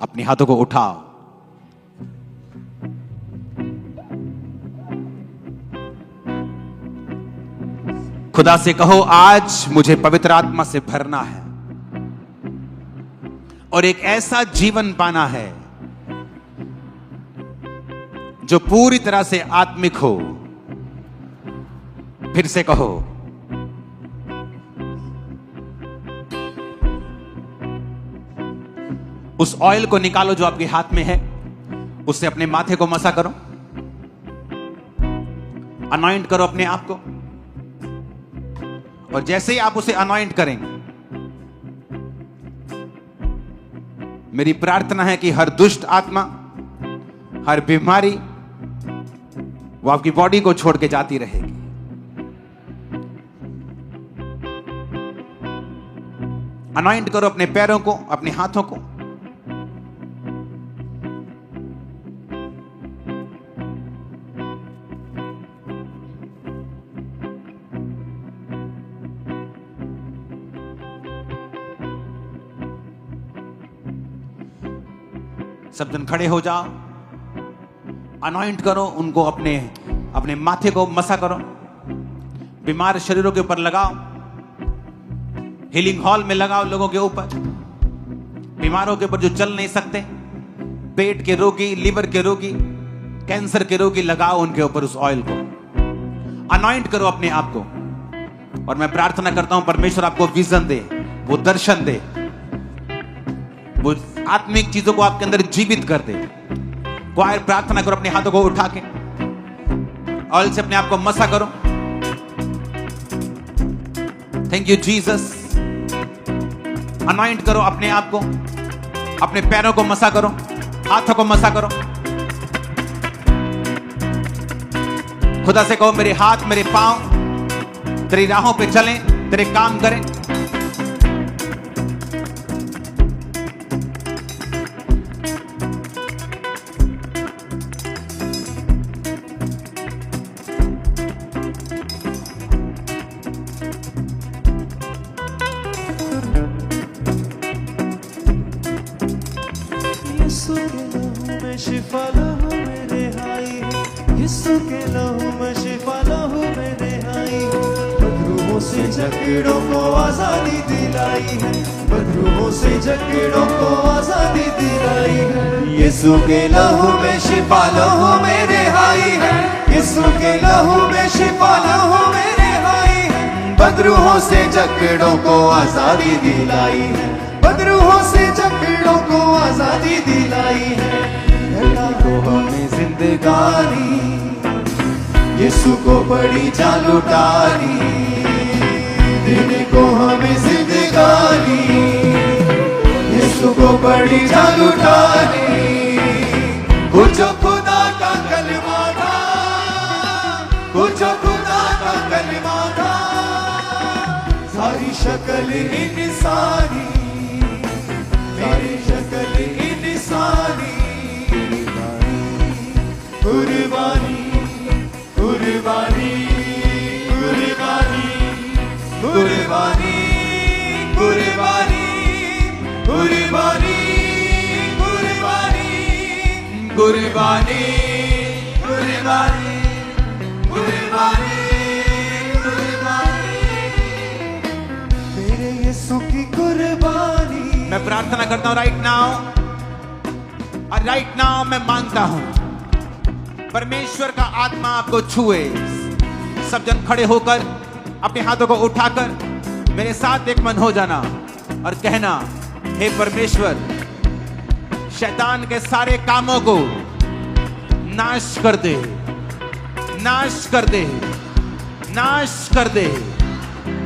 अपने हाथों को उठाओ। खुदा से कहो, आज मुझे पवित्र आत्मा से भरना है और एक ऐसा जीवन पाना है जो पूरी तरह से आत्मिक हो। फिर से कहो, उस ऑयल को निकालो जो आपके हाथ में है, उससे अपने माथे को मसा करो, अनॉइंट करो अपने आप को। और जैसे ही आप उसे अनॉइंट करेंगे, मेरी प्रार्थना है कि हर दुष्ट आत्मा, हर बीमारी वो आपकी बॉडी को छोड़ के जाती रहेगी। अनॉइंट करो अपने पैरों को, अपने हाथों को। सब जन खड़े हो जाओ, अनॉइंट करो उनको, अपने माथे को मसा करो, बीमार शरीरों के ऊपर लगाओ, हीलिंग हॉल में लगाओ लोगों के ऊपर, बीमारों के ऊपर जो चल नहीं सकते, पेट के रोगी, लिवर के रोगी, कैंसर के रोगी, लगाओ उनके ऊपर उस ऑयल को। अनॉइंट करो अपने आप को। और मैं प्रार्थना करता हूं परमेश्वर आपको विजन दे, वो दर्शन दे, वो आत्मिक चीजों को आपके अंदर जीवित कर दे। क्वायर प्रार्थना करो, अपने हाथों को उठा के ऑयल से अपने आप को मसा करो। Thank you Jesus. अनॉइंट करो अपने आप को, अपने पैरों को मसा करो, हाथों को मसा करो। खुदा से कहो, मेरे हाथ, मेरे पांव तेरी राहों पे चलें, तेरे काम करें। यीशु के लहू में शिफा, लहू में रिहाई है। यीशु के लहू में शिफा, लहू में रिहाई है। बदरूहों से जकड़ों को आजादी दिलाई है। बदरूहों से जकड़ों को आजादी दिलाई है। यीशु के लहू में शिफा, लहू में रिहाई है। यीशु के लहू में शिफा, लहू में रिहाई है। बदरूहों से जकड़ों को आजादी दिलाई है। बदरूहों से जकड़ों को आजादी दिलाई है। को हमें जिंदगानी, यीशु को बड़ी जान लुटानी। देने को हमें जिंदगानी, यीशु को बड़ी जान लुटानी। कुछ खुदा का कलमा था, कुछ खुदा का कलमा था। सारी शक्ल इंसानी, मेरी शक्ल इंसानी। कुर्बानी, कुर्बानी, कुर्बानी, कुर्बानी, कुर्बानी, कुर्बानी, कुर्बानी, कुर्बानी, कुर्बानी, कुर्बानी, कुर्बानी, मेरे यीशु की कुर्बानी। मैं प्रार्थना करता हूं राइट नाउ, और राइट नाउ मैं मांगता हूं परमेश्वर का आत्मा आपको छुए। सब जन खड़े होकर अपने हाथों को उठाकर मेरे साथ एक मन हो जाना और कहना, हे परमेश्वर, शैतान के सारे कामों को नाश कर दे, नाश कर दे, नाश कर दे,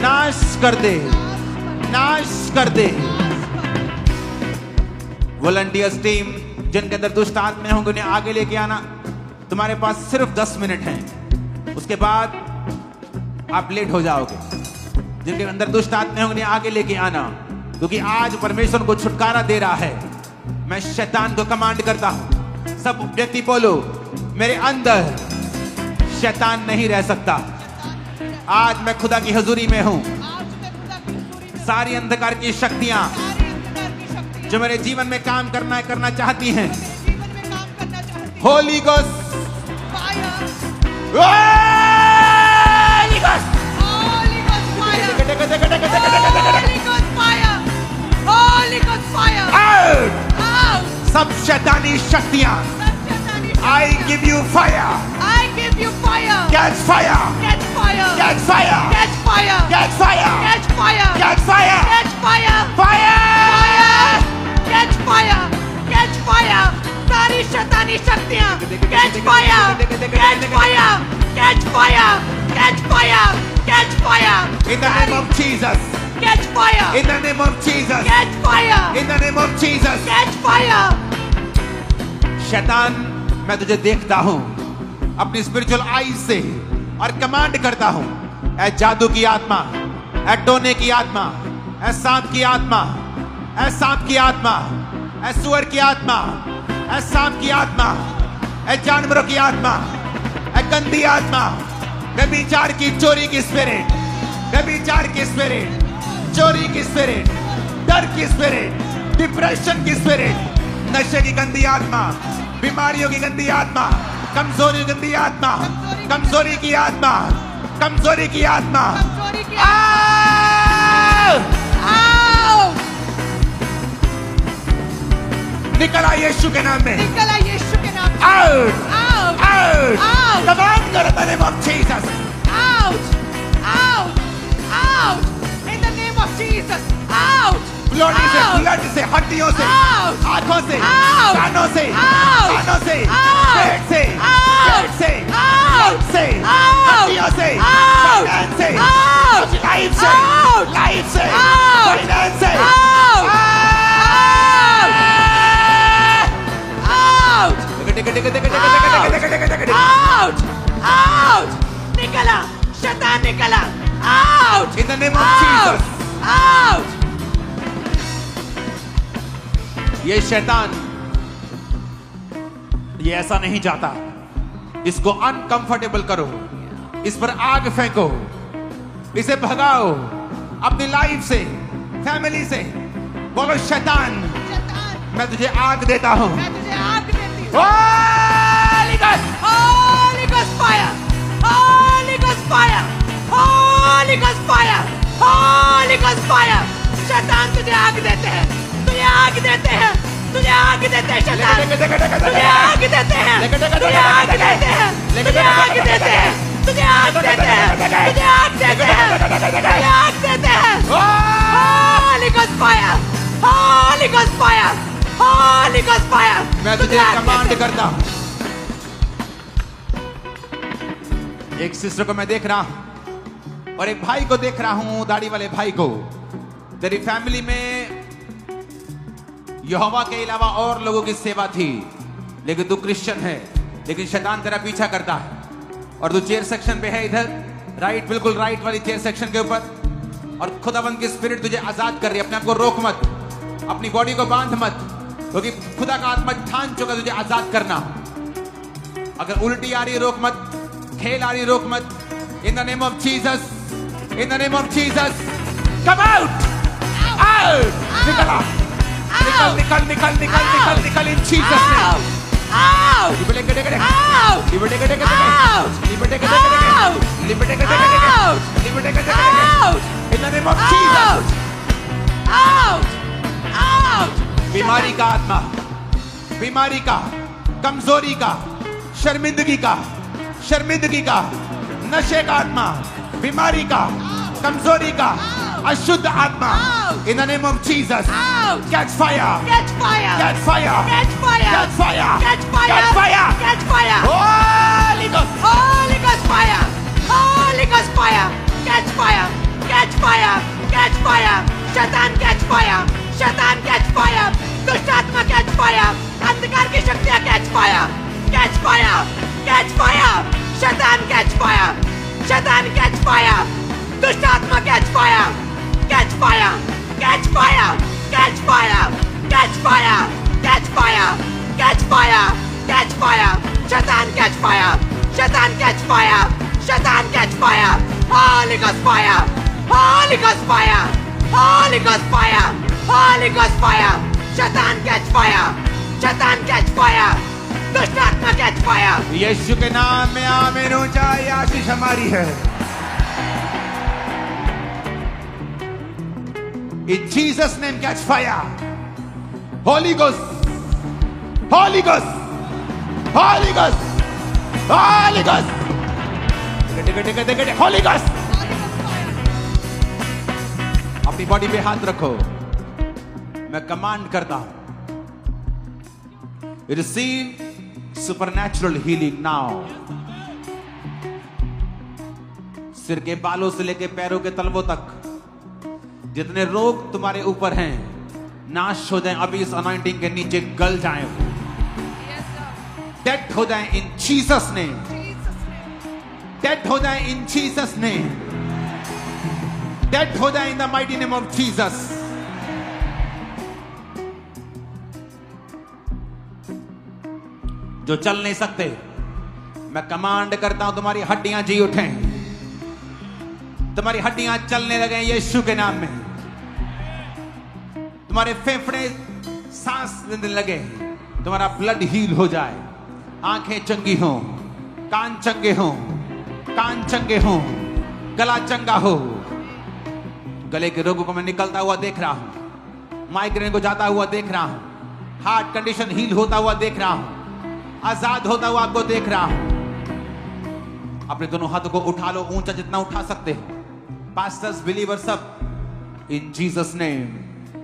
नाश कर दे, नाश कर दे। वॉलंटियर्स टीम, जिनके अंदर दुष्ट आत्माएं होंगे, उन्हें आगे लेके आना। तुम्हारे पास सिर्फ 10 मिनट हैं, उसके बाद आप लेट हो जाओगे। जिनके अंदर दुष्ट आत्माएं होंगे, उन्हें आगे लेके आना, क्योंकि आज परमेश्वर को छुटकारा दे रहा है। मैं शैतान को कमांड करता हूं, सब व्यक्ति बोलो, मेरे अंदर शैतान नहीं रह सकता। आज मैं खुदा की हजूरी में हूं। सारी अंधकार की शक्तियां जो मेरे जीवन में काम करना चाहती हैं, मेरे जीवन में काम करना चाहती हैं। Holi ghost, Fire, Holi ghost, Holy Ghost fire, Holy Ghost fire, Holy Ghost fire. Out Out. सब शैतानी शक्तियां, I give you fire, I give you fire. catch fire, Catch fire. catch fire, Catch fire. catch fire, Catch fire. catch fire, Catch fire. fire, Catch fire. Catch fire. सारी शैतानी शक्तियां catch fire. Catch fire. Catch fire. Catch fire. Catch fire. in the name of Jesus, Catch fire. in the name of Jesus, Catch fire. in the name of Jesus. Catch fire. शैतान, मैं तुझे देखता हूं अपनी spiritual आई से और command करता हूं, ऐ जादू की आत्मा, ऐ टोने की आत्मा, ऐ सांप की आत्मा, ऐ सांप की आत्मा, ऐ सुअर की आत्मा, ऐ सांप की आत्मा, ऐ जानवरों की आत्मा, ऐ गंदी आत्मा, व्यभिचार की, चोरी की स्पिरिट, व्यभिचार की स्पिरिट, चोरी की स्पिरिट, डर की स्पिरिट, डिप्रेशन की स्पिरिट, नशे की गंदी आत्मा, बीमारियों की गंदी आत्मा, कमजोरी की गंदी आत्मा, कमजोरी की आत्मा, कमजोरी की आत्मा, कमजोरी की आओ! Out. निकल आ यीशु के नाम में, निकला यीशु के नाम से। Out, Out. Out, Out. Command करो in the name of Jesus, Out. Out. Out. In the name of Jesus. Out. Bloody से, Out. ब्लड से, हड्डियों से, Out. आंखों से, Out. कानों से, Out. कानों से, Out. पेट से, Out. पेट से, Out. पेट से, Out. हड्डियों से, Out. फाइनेंस से, Out. लाइफ से, Out. लाइफ से, Out. फाइनेंस से, Out. Out. Out. Out. निकला, शैतान निकला। Out. In the name of Out. Jesus. Out. ये शैतान ये ऐसा नहीं चाहता, इसको अनकंफर्टेबल करो, इस पर आग फेंको, इसे भगाओ अपनी लाइफ से, फैमिली से। बोलो शैतान, शैतान, मैं तुझे आग देता हूं। मैं तुझे आग देती हूँ। Holy Ghost! Holy Ghost fire. Holy Ghost fire. Holy Ghost fire. Holy Ghost fire. शैतान तुझे आग देते हैं, तुझे आग देते हैं, तुझे आग देते हैं शैतान, तुझे आग देते हैं, तुझे आग देते हैं, तुझे आग देते हैं, तुझे आग देते हैं, तुझे आग देते हैं, तुझे आग देते हैं। Holy Ghost fire. Holy Ghost fire. Holy Ghost fire. मैं तुझे आग कमांड देते हैं। करता हूं। एक सिस्टर को मैं देख रहा हूं और एक भाई को देख रहा हूं, दाढ़ी वाले भाई को। तेरी फैमिली में यहोवा के अलावा और लोगों की सेवा थी, लेकिन तू क्रिश्चियन है, लेकिन शैतान तेरा पीछा करता है और तू चेयर सेक्शन पे है, इधर राइट, बिल्कुल राइट वाली चेयर सेक्शन के ऊपर, और खुदावंद की स्पिरिट तुझे आजाद कर रही है। अपने आप को रोक मत, अपनी बॉडी को बांध मत, क्योंकि खुदा का आत्मा ठान चुका तुझे आजाद करना। अगर उल्टी आ रही रोक मत, खेल आ रही रोक मत। इन the name of Jesus, in the name of Jesus, come out, out, निकल, निकल, निकल, निकल, निकल, निकल, निकल, इन Jesus name. Out! Out! Out! In the name of Jesus. Out! Out! बीमारी का आत्मा, बीमारी का, कमजोरी का, शर्मिंदगी का, शर्मिंदगी का, नशे का आत्मा, बीमारी का, कमजोरी का, अशुद्ध आत्मा, in the name of Jesus, catch fire, Catch fire! catch fire, Catch fire! catch fire, Catch fire! catch fire, Catch fire! Holy Ghost, Holy Ghost fire! Holy Ghost fire! Catch fire! Catch fire! Catch fire! शैतान catch fire! शैतान catch fire! दुष्ट आत्मा catch fire! अंधकार की शक्तियाँ catch fire! Catch fire! Catch fire! शैतान catch fire! शैतान catch fire! दुष्ट आत्मा catch fire! Catch fire! Catch fire! Catch fire! Catch fire! Catch fire! Catch fire! Catch fire! शैतान catch fire! शैतान catch fire! शैतान catch fire! Holy Ghost fire! Holy Ghost fire! Holy Ghost fire! Holy Ghost fire! शैतान catch fire, शैतान catch fire, दुष्ट आत्मा catch fire. यीशु के नाम में आमीन हो जाए। आशीष हमारी है। In Jesus name catch fire. Holy Ghost, Holy Ghost, Holy Ghost, Holy Ghost, Holy Ghost। अपनी बॉडी पे हाथ रखो। मैं कमांड करता हूं, रिसीव सुपरनैचुरल हीलिंग नाउ। सिर के बालों से लेकर पैरों के तलवों तक जितने रोग तुम्हारे ऊपर हैं नाश हो जाएं, अभी इस अनॉइंटिंग के नीचे गल जाएं, डेड हो जाएं इन जीसस नेम, डेड हो जाएं इन जीसस नेम, डेड हो जाएं in the mighty name of Jesus. जो चल नहीं सकते, मैं कमांड करता हूं तुम्हारी हड्डियां जी उठें, तुम्हारी हड्डियां चलने लगे यीशु के नाम में। तुम्हारे फेफड़े सांस लेने लगे, तुम्हारा ब्लड हील हो जाए, आंखें चंगी हो, कान चंगे हो, कान चंगे हो, गला चंगा हो। गले के रोगों को मैं निकलता हुआ देख रहा हूं, माइग्रेन को जाता हुआ देख रहा हूं, हार्ट कंडीशन हील होता हुआ देख रहा हूं, आजाद होता हुआ आपको देख रहा हूं। अपने दोनों हाथों को उठा लो, ऊंचा जितना उठा सकते हो। पास्टर्स, बिलीवर्स सब, इन जीसस नेम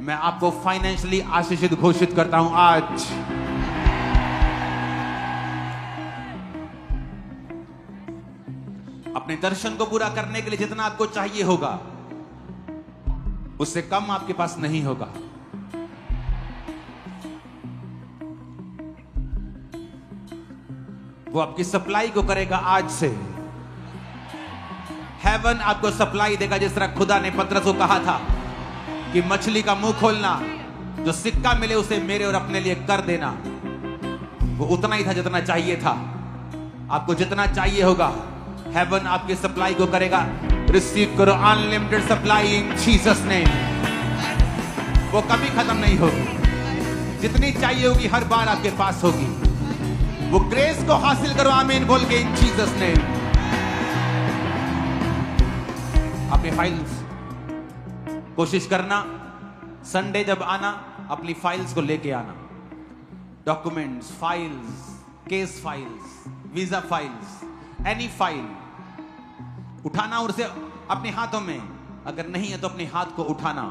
मैं आपको फाइनेंशियली आशीषित घोषित करता हूं आज। अपने दर्शन को पूरा करने के लिए जितना आपको चाहिए होगा उससे कम आपके पास नहीं होगा। वो आपकी सप्लाई को करेगा आज से। हेवन आपको सप्लाई देगा, जिस तरह खुदा ने पतरस को कहा था कि मछली का मुंह खोलना, जो सिक्का मिले उसे मेरे और अपने लिए कर देना। वो उतना ही था जितना चाहिए था। आपको जितना चाहिए होगा हेवन आपकी सप्लाई को करेगा। रिसीव करो unlimited supply in Jesus name. वो कभी खत्म नहीं होगी, जितनी चाहिए होगी हर बार आपके पास होगी। वो ग्रेस को हासिल करो आमीन बोल के इन जीसस नेम। अपनी फाइल्स कोशिश करना, संडे जब आना अपनी फाइल्स को लेके आना। Documents, files, case files, visa files, any file उठाना और उसे अपने हाथों में, अगर नहीं है तो अपने हाथ को उठाना।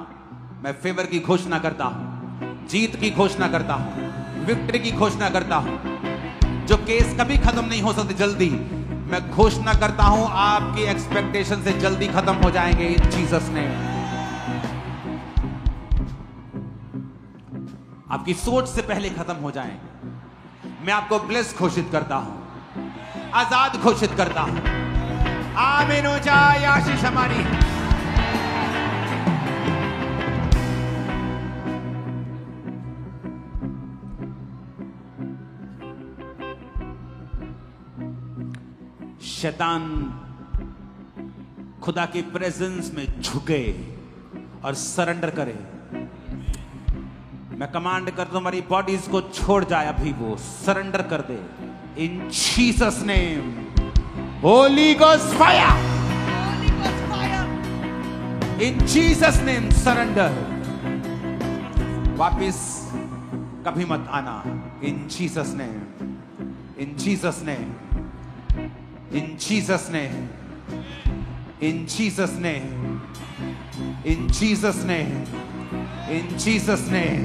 मैं फेवर की घोषणा करता हूं, जीत की घोषणा करता हूं, विक्ट्री की घोषणा करता हूं। जो केस कभी खत्म नहीं हो सकते जल्दी, मैं घोषणा करता हूं आपकी एक्सपेक्टेशन से जल्दी खत्म हो जाएंगे इन जीसस ने। आपकी सोच से पहले खत्म हो जाएंगे। मैं आपको ब्लेस घोषित करता हूं, आजाद घोषित करता हूं। आमीन हो जाए आशीष हमारी। शैतान खुदा की प्रेजेंस में झुके और सरेंडर करे। मैं कमांड कर दूं हमारी बॉडीज को छोड़ जाए, अभी वो सरेंडर कर दे in Jesus name. Holy ghost fire, in Jesus name surrender. वापिस कभी मत आना in Jesus name, in Jesus name, in Jesus name, in Jesus name, in Jesus name, in Jesus name,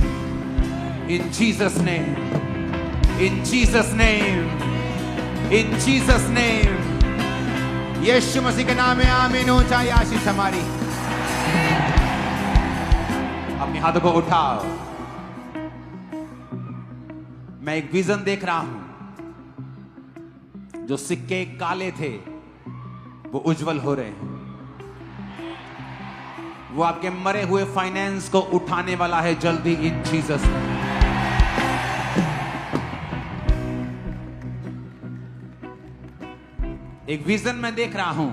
in Jesus name, in Jesus name, in Jesus name. Yeshu Masih के नाम में आमीन हो जाए आशीष हमारी। अपने हाथों को उठाओ। मैं एक विजन देख रहा हूं, जो सिक्के काले थे वो उज्जवल हो रहे हैं। वो आपके मरे हुए फाइनेंस को उठाने वाला है जल्दी इन जीसस में। एक विजन में देख रहा हूं,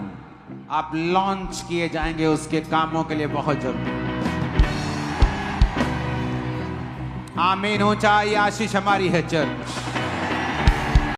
आप लॉन्च किए जाएंगे उसके कामों के लिए बहुत जल्दी। आमीन ऊंचा, ये आशीष हमारी है चर्च।